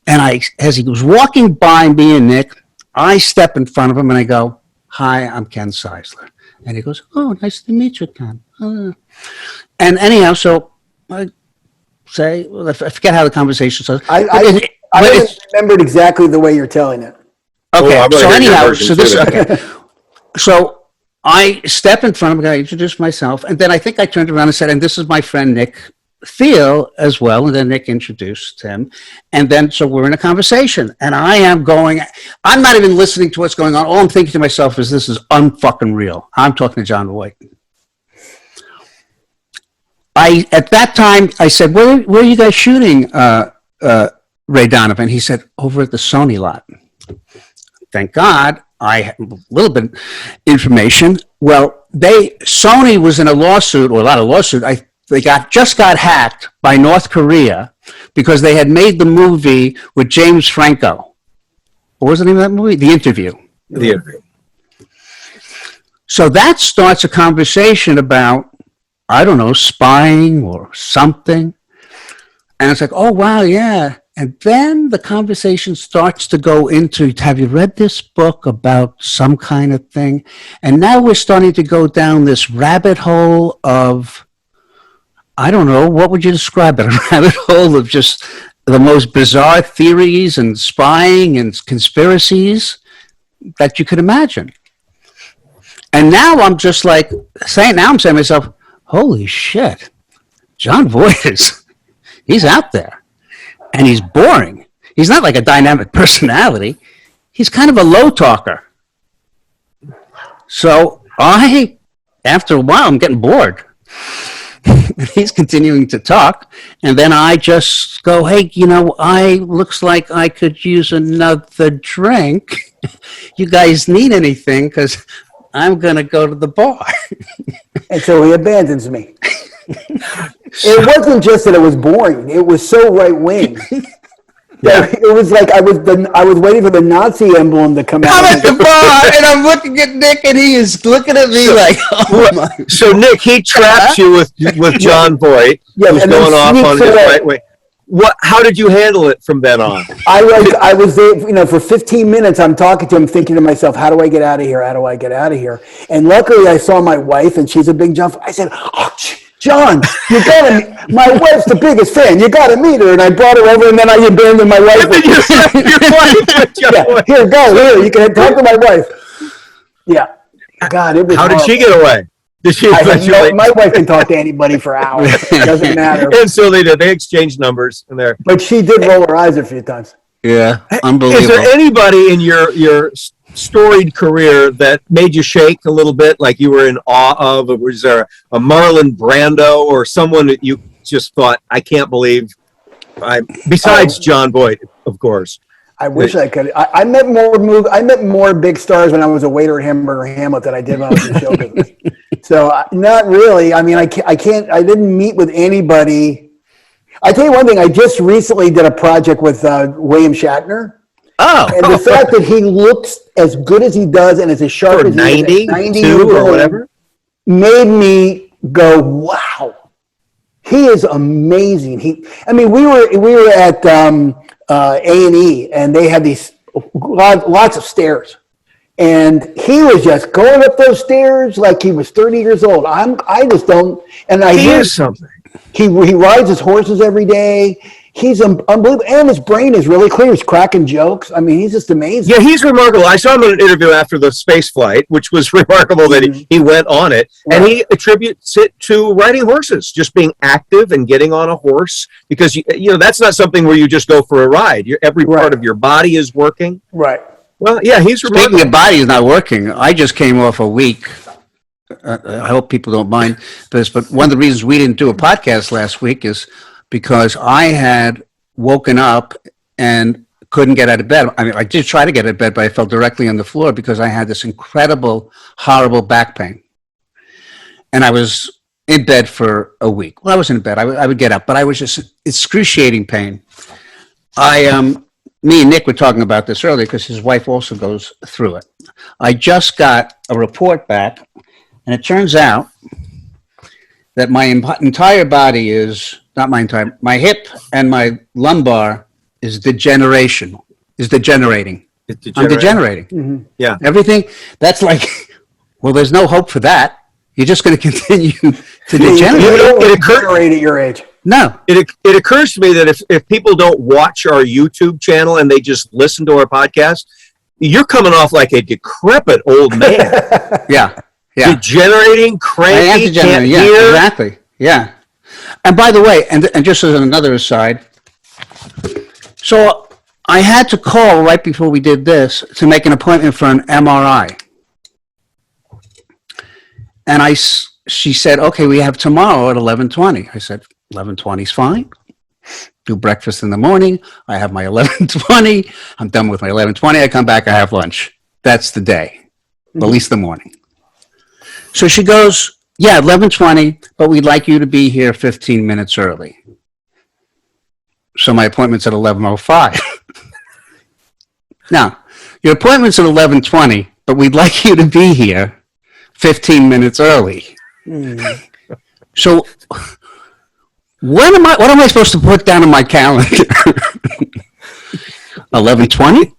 And as he was walking by me and Nick, I step in front of him and I go, hi, I'm Ken Seisler. And he goes, oh, nice to meet you, Ken. And anyhow, so I say, well, I forget how the conversation started. I remembered exactly the way you're telling it. Okay, so anyhow, so I step in front of him, I introduced myself, and then I think I turned around and said, and this is my friend Nick Thiel as well, and then Nick introduced him, and then so we're in a conversation, and I'm not even listening to what's going on. All I'm thinking to myself is, this is unfucking real. I'm talking to John Voight. At that time, I said, where are you guys shooting Ray Donovan? He said, over at the Sony lot. Thank God I had a little bit of information. Well, Sony was in a lawsuit, or a lot of lawsuit. They just got hacked by North Korea because they had made the movie with James Franco. What was the name of that movie? The Interview. The Interview. So that starts a conversation about, I don't know, spying or something. And it's like, oh, wow, yeah. And then the conversation starts to go into, have you read this book about some kind of thing? And now we're starting to go down this rabbit hole of, I don't know, what would you describe it? A rabbit hole of just the most bizarre theories and spying and conspiracies that you could imagine. And now I'm just like saying to myself, holy shit, John Voight he's out there. And he's boring. He's not like a dynamic personality. He's kind of a low talker. So after a while, I'm getting bored. He's continuing to talk. And then I just go, hey, looks like I could use another drink. You guys need anything? Because I'm going to go to the bar. And so he abandons me. It wasn't just that it was boring. It was so right wing. Yeah. It was like I was waiting for the Nazi emblem to come out. I'm at the bar and I'm looking at Nick and he is looking at me like, oh my. So Nick, he traps you with John Voight, who's going off on his right way. How did you handle it from then on? I was there, for 15 minutes. I'm talking to him, thinking to myself, how do I get out of here? How do I get out of here? And luckily, I saw my wife, and she's a big John. I said, oh, John, you gotta. My wife's the biggest fan. You gotta meet her. And I brought her over, and then I abandoned my wife. Here, go. Here, you can talk to my wife. Yeah. God, it was. How did she get away? Did she my wife can talk to anybody for hours. It doesn't matter. And so they did. They exchanged numbers in there. But she did roll her eyes a few times. Yeah, unbelievable. Is there anybody in your storied career that made you shake a little bit, like you were in awe of? Was there a Marlon Brando or someone that you just thought, I can't believe, besides John Voight, of course? I wish I could. I met more big stars when I was a waiter at Hamburger Hamlet than I did when I was in the show business. So not really. I mean, I didn't meet with anybody. I tell you one thing. I just recently did a project with William Shatner. Oh, and the fact that he looks as good as he does and as sharp as he is, 92 or whatever, made me go, wow, he is amazing. We were at A&E, and they had these lots of stairs, and he was just going up those stairs like he was 30 years old. I just don't, and I hear something. He rides his horses every day. He's unbelievable, and his brain is really clear. He's cracking jokes. I mean, he's just amazing. Yeah, he's remarkable. I saw him in an interview after the space flight, which was remarkable that he went on it, and he attributes it to riding horses, just being active and getting on a horse, because that's not something where you just go for a ride. Every part of your body is working. Right. Well, yeah, he's remarkable. Speaking of body is not working, I just came off a week. I hope people don't mind this, but one of the reasons we didn't do a podcast last week is because I had woken up and couldn't get out of bed. I mean, I did try to get out of bed, but I fell directly on the floor because I had this incredible, horrible back pain. And I was in bed for a week. Well, I wasn't in bed. I would get up, but I was just excruciating pain. Me and Nick were talking about this earlier because his wife also goes through it. I just got a report back, and it turns out that my entire body is, not my entire, my hip and my lumbar is degenerating. I'm degenerating. Mm-hmm. Yeah. Everything, that's like, well, there's no hope for that. You're just going to continue to degenerate. You don't degenerate at your age. No. It occurs to me that if people don't watch our YouTube channel and they just listen to our podcast, you're coming off like a decrepit old man. Yeah. Yeah. Degenerating, cranky, can't hear. Yeah, exactly. Yeah. And by the way, and just as another aside, so I had to call right before we did this to make an appointment for an MRI. And she said, okay, we have tomorrow at 11:20. I said, 11:20 is fine. Do breakfast in the morning. I have my 11:20. I'm done with my 11:20. I come back, I have lunch. That's the day, at least the morning. So she goes, yeah, 11:20, but we'd like you to be here 15 minutes early. So my appointment's at 11:05. Now, your appointment's at 11:20, but we'd like you to be here 15 minutes early. So what am I supposed to put down in my calendar? 11:20?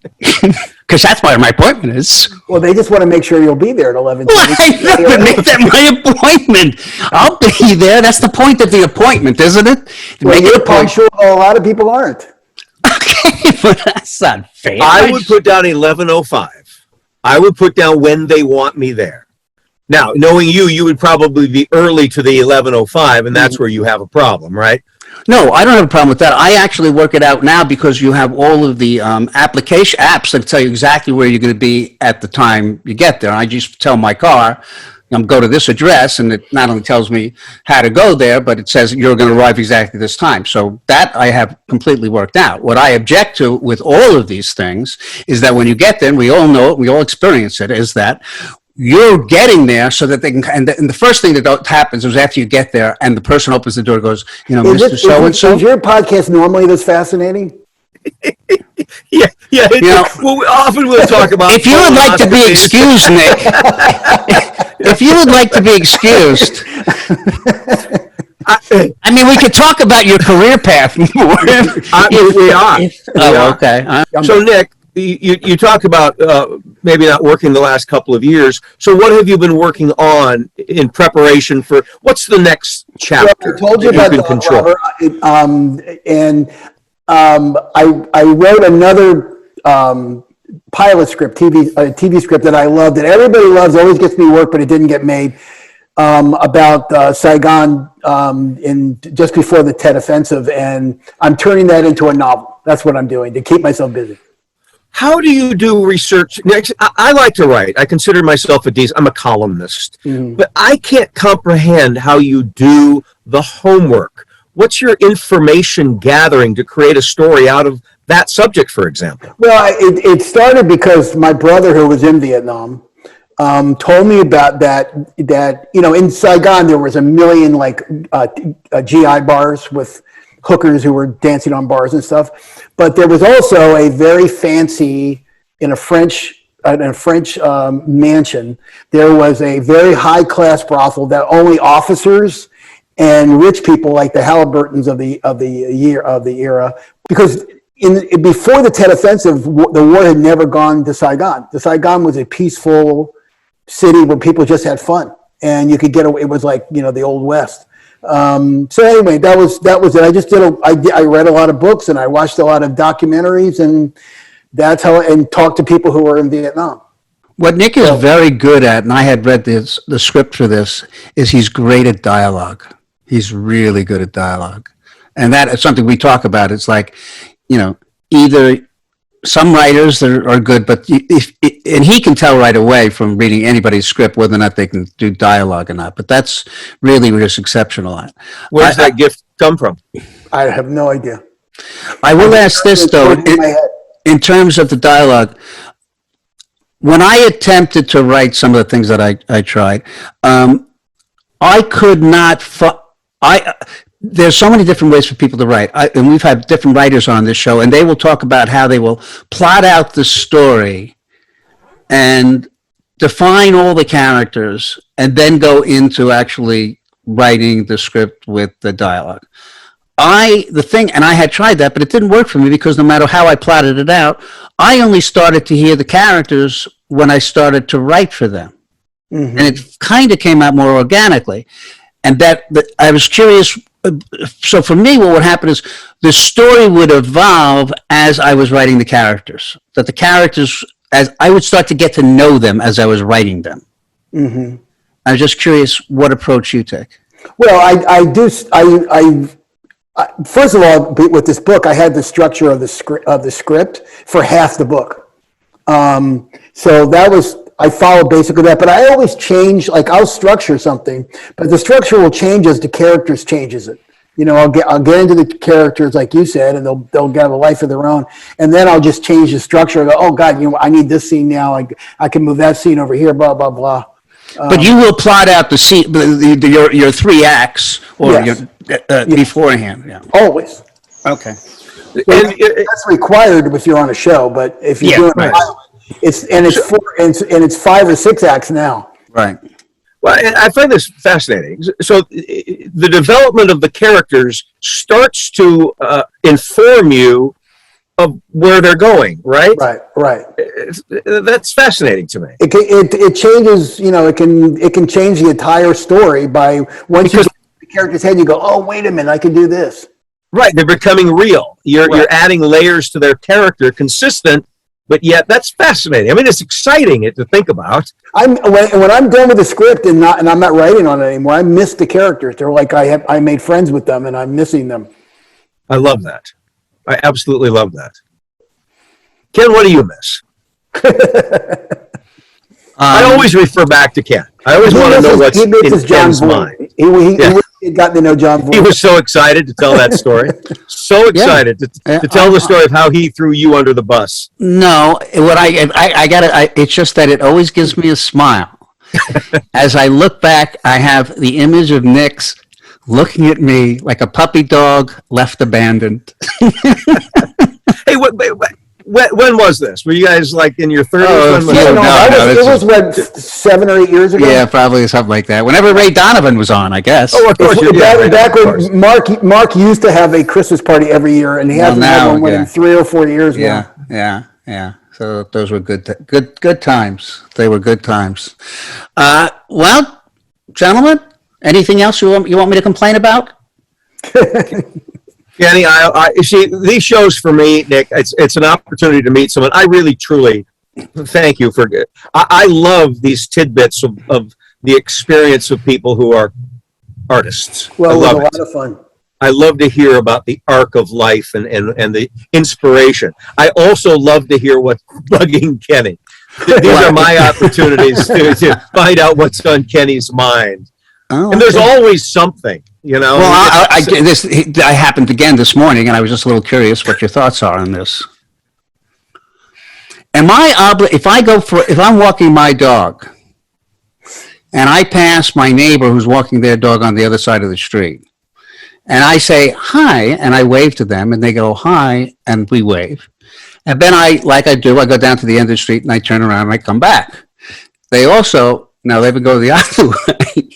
Because that's where my appointment is. Well, they just want to make sure you'll be there at 11:20. Well, I never made that my appointment. I'll be there. That's the point of the appointment, isn't it? To Well, make it you're a point. punctual. A lot of people aren't. Okay, but that's not fair. I would put down 11:05. I would put down when they want me there. Now, knowing you would probably be early to the 11:05, and that's where you have a problem, right? No, I don't have a problem with that. I actually work it out now because you have all of the application apps that tell you exactly where you're going to be at the time you get there. I just tell my car, go to this address, and it not only tells me how to go there, but it says you're going to arrive exactly this time. So that I have completely worked out. What I object to with all of these things is that when you get there, and we all know it, we all experience it, is that you're getting there so that they can, and the first thing that happens is after you get there and the person opens the door and goes, Mr. So-and-so. Is your podcast normally this fascinating? Yeah. Well, often we'll talk about. If you would like to be excused, Nick, if you would like to be excused, I mean, we could talk about your career path more. We are. Okay. So, Nick, you talk about maybe not working the last couple of years. So what have you been working on in preparation for what's the next chapter? Well, I told you about I wrote another pilot script, TV script that I love, that everybody loves, always gets me work, but it didn't get made, about Saigon just before the Tet Offensive, and I'm turning that into a novel. That's what I'm doing to keep myself busy. How do you do research? Next, I like to write. I consider myself I'm a columnist, but I can't comprehend how you do the homework. What's your information gathering to create a story out of that subject, for example? Well, it started because my brother, who was in Vietnam, told me about that in Saigon there was a million GI bars with hookers who were dancing on bars and stuff, but there was also a very fancy in a French mansion. There was a very high class brothel that only officers and rich people like the Halliburtons of the era, because before the Tet Offensive, the war had never gone to Saigon. The Saigon was a peaceful city where people just had fun, and you could get away. It was like the Old West. So anyway, that was it. I read a lot of books and I watched a lot of documentaries, and that's and talked to people who were in Vietnam. What Nick is very good at, and I had read the script for this, is he's great at dialogue. He's really good at dialogue. And that is something we talk about. It's like, either some writers are good, but and he can tell right away from reading anybody's script whether or not they can do dialogue or not. But that's really what he's exceptional at. Where does that gift come from? I have no idea. I will ask this, though, in terms of the dialogue. When I attempted to write some of the things that I tried, I could not. There's so many different ways for people to write, and we've had different writers on this show, and they will talk about how they will plot out the story and define all the characters, and then go into actually writing the script with the dialogue. And I had tried that, but it didn't work for me because no matter how I plotted it out, I only started to hear the characters when I started to write for them. Mm-hmm. And it kind of came out more organically. And that I was curious. So for me, what would happen is the story would evolve as I was writing the characters. That the characters, as I would start to get to know them as I was writing them. Mm-hmm. I was just curious what approach you take. Well, I do. First of all, with this book, I had the structure of the script for half the book. So that was. I follow basically that, but I always change, I'll structure something, but the structure will change as the characters changes it. I'll get into the characters like you said, and they'll have a life of their own, and then I'll just change the structure. I go, oh God, I need this scene now. I can move that scene over here, blah, blah, blah. But you will plot out the scene, your 3 acts, or yes. Beforehand. Yeah. Always. Okay. That's required if you're on a show, but if you're doing right. It's 5 or 6 acts now. Right. Well, I find this fascinating. So the development of the characters starts to inform you of where they're going, right? Right. That's fascinating to me. It changes, it can change the entire story by once you get the character's head, you go, oh, wait a minute, I can do this. Right, they're becoming real. You're adding layers to their character, consistent, but yet that's fascinating. I mean, it's exciting to think about. When I'm done with the script and I'm not writing on it anymore, I miss the characters. They're like I made friends with them and I'm missing them. I love that. I absolutely love that. Ken, what do you miss? I always refer back to Ken. I always want to know what's in Ken's mind. He got to know John Voight. He was so excited to tell that story. So excited to tell the story of how he threw you under the bus. No, what I got it's just that it always gives me a smile. As I look back, I have the image of Nick's looking at me like a puppy dog left abandoned. Hey, when was this? Were you guys like in your 30s? It was what, 7 or 8 years ago? Yeah, probably something like that. Whenever Ray Donovan was on, I guess. Oh, of course. Back when Mark used to have a Christmas party every year, and he hasn't had one in 3 or 4 years now. Yeah. So those were good times. They were good times. Well, gentlemen, anything else you want me to complain about? Kenny, I see these shows for me, Nick. It's an opportunity to meet someone. I really, truly thank you for. I love these tidbits of the experience of people who are artists. Well, I love it was a lot of fun. I love to hear about the arc of life and the inspiration. I also love to hear what's bugging Kenny. These are my opportunities to find out what's on Kenny's mind. Oh, and there's always something, Well, I happened again this morning, and I was just a little curious what your thoughts are on this. If I'm walking my dog, and I pass my neighbor who's walking their dog on the other side of the street, and I say hi, and I wave to them, and they go hi, and we wave, and then I go down to the end of the street, and I turn around, and I come back. They would go the other way.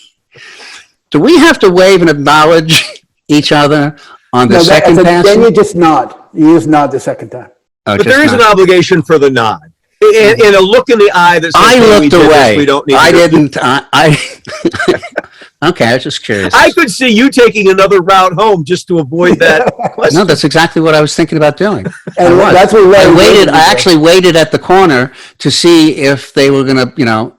Do we have to wave and acknowledge each other on the second pass? Then you just nod. You just nod the second time. But there is an obligation for the nod. And a look in the eye that says, I looked away. We don't need I didn't. Okay, I was just curious. I could see you taking another route home just to avoid that question. No, that's exactly what I was thinking about doing. And that's what I actually waited at the corner to see if they were going to,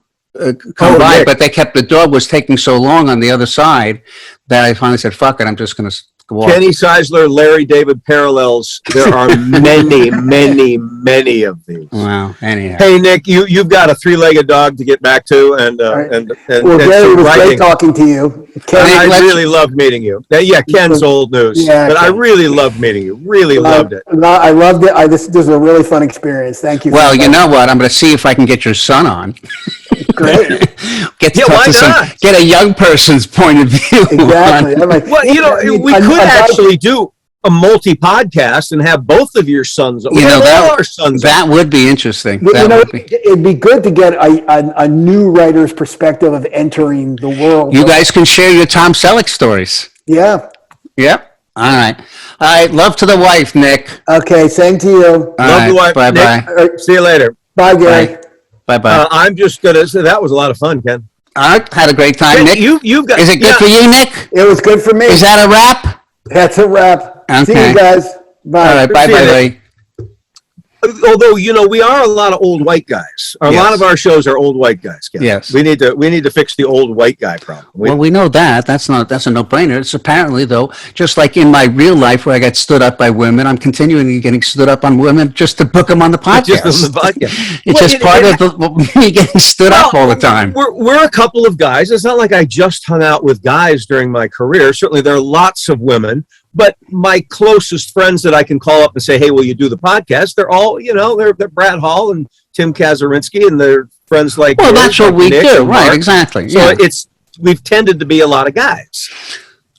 come by, Nick. But the dog was taking so long on the other side that I finally said, fuck it, I'm just going to walk. Kenny Seisler, Larry David parallels. There are many, many, many of these. Wow. Anyhow. Hey, Nick, you've got a 3-legged dog to get back to, and well, Gary, it was great talking to you. I really loved meeting you. Yeah, Ken's old news, but I really loved meeting you. Really loved it. I loved it. This was a really fun experience. Thank you. Well, you know what? I'm going to see if I can get your son on. Great. Get a young person's point of view. Exactly. Well, we could actually do a multi-podcast and have both of your sons. Our sons. That would be interesting. It'd be good to get a new writer's perspective of entering the world. You guys can share your Tom Selleck stories. Yeah. Yep. All right. Love to the wife, Nick. Okay. Same to you. Love the wife. Bye-bye. Nick, see you later. Bye, Gary. Bye-bye. I'm just going to say that was a lot of fun, Ken. I had a great time, Nick. You've got. Is it good for you, Nick? It was good for me. Is that a wrap? That's a wrap. Okay. See you guys. Bye. All right. Bye-bye. Although we are a lot of old white guys. A lot of our shows are old white guys. Ken. Yes. We need to fix the old white guy problem. We know that. That's a no-brainer. It's apparently, though, just like in my real life where I get stood up by women, I'm continuing getting stood up on women just to book them on the podcast. It's just part of me getting stood up all the time. We're a couple of guys. It's not like I just hung out with guys during my career. Certainly there are lots of women. But my closest friends that I can call up and say, hey, will you do the podcast? They're all, they're Brad Hall and Tim Kazurinsky, and they're friends like Well, that's what we Nick do. Right, exactly. So we've tended to be a lot of guys.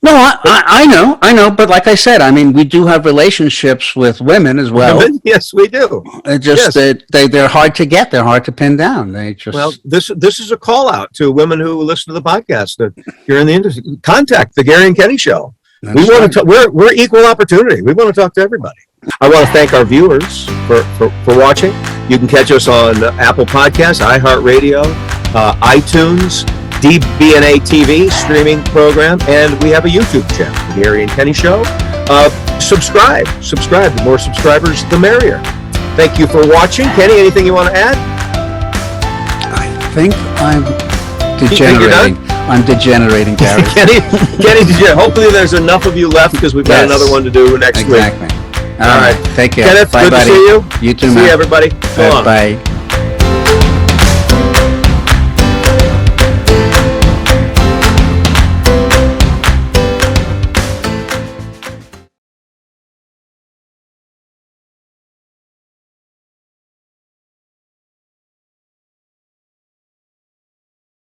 No, I know, but like I said, I mean, we do have relationships with women as well. Women? Yes, we do. It's just that they're hard to get. They're hard to pin down. They just Well, this is a call out to women who listen to the podcast that you're in the industry. Contact the Gary and Kenny Show. We want to. We're equal opportunity. We want to talk to everybody. I want to thank our viewers for watching. You can catch us on Apple Podcasts, iHeartRadio, iTunes, DBNA TV streaming program, and we have a YouTube channel, the Gary and Kenny Show. Subscribe. The more subscribers, the merrier. Thank you for watching. Kenny, anything you want to add? I think I'm degenerating. I'm degenerating, Gary. Kenny, hopefully there's enough of you left because we've got another one to do next week. Exactly. All right. Take care. Kenneth, Bye, good buddy. to see you. You too, See man. you, everybody. So long. Bye.